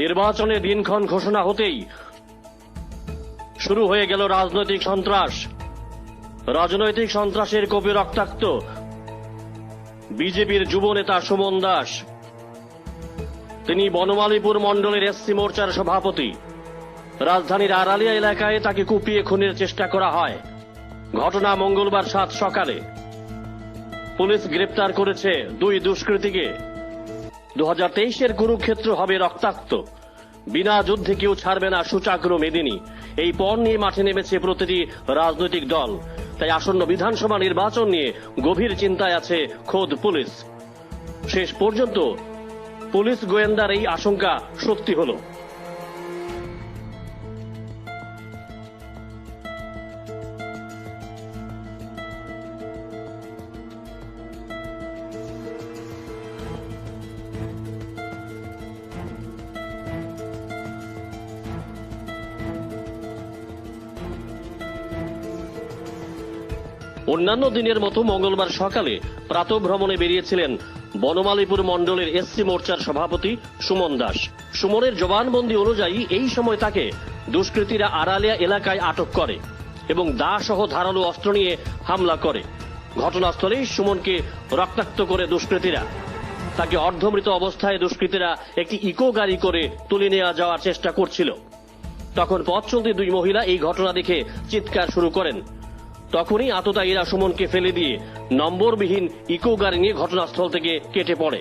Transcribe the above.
নির্বাচনের দিনক্ষণ ঘোষণা হতেই শুরু হয়ে গেল রাজনৈতিক সন্ত্রাস। রাজনৈতিক সন্ত্রাসের কোপে রক্তাক্ত বিজেপির যুব নেতা সুমন দাস। তিনি বনমালীপুর মণ্ডলের এসসি মোর্চার সভাপতি। রাজধানীর আড়ালিয়া এলাকায় তাকে কুপিয়ে খুনের চেষ্টা করা হয়। ঘটনা মঙ্গলবার 7 সকালে। পুলিশ গ্রেপ্তার করেছে 2 দুষ্কৃতীকে। 2023-এর কুরুক্ষেত্র হবে রক্তাক্ত। বিনা যুদ্ধে কেউ ছাড়বে না সুচাগ্র মেদিনী। এই পণ নিয়ে মাঠে নেমেছে প্রতিটি রাজনৈতিক দল। তাই আসন্ন বিধানসভা নির্বাচন নিয়ে গভীর চিন্তায় আছে খোদ পুলিশ। শেষ পর্যন্ত পুলিশ গোয়েন্দার এই আশঙ্কা সত্যি হল। অন্যান্য দিনের মতো মঙ্গলবার সকালে প্রাতঃভ্রমণে বেরিয়েছিলেন বনমালীপুর মণ্ডলের এসসি মোর্চার সভাপতি সুমন দাস। সুমনের জবানবন্দি অনুযায়ী এই সময় তাকে দুষ্কৃতীরা আড়ালিয়া এলাকায় আটক করে এবং দা সহ ধারালো অস্ত্র নিয়ে হামলা করে। ঘটনাস্থলেই সুমনকে রক্তাক্ত করে দুষ্কৃতীরা। তাকে অর্ধমৃত অবস্থায় দুষ্কৃতীরা একটি ইকো গাড়ি করে তুলে নিয়ে যাওয়ার চেষ্টা করছিল। তখন পথ চলতি 2 মহিলা এই ঘটনা দেখে চিৎকার শুরু করেন। তখনই আততায়ীরা সুমনকে ফেলে দিয়ে নম্বরবিহীন ইকো গাড়ি নিয়ে ঘটনাস্থল থেকে কেটে পড়ে।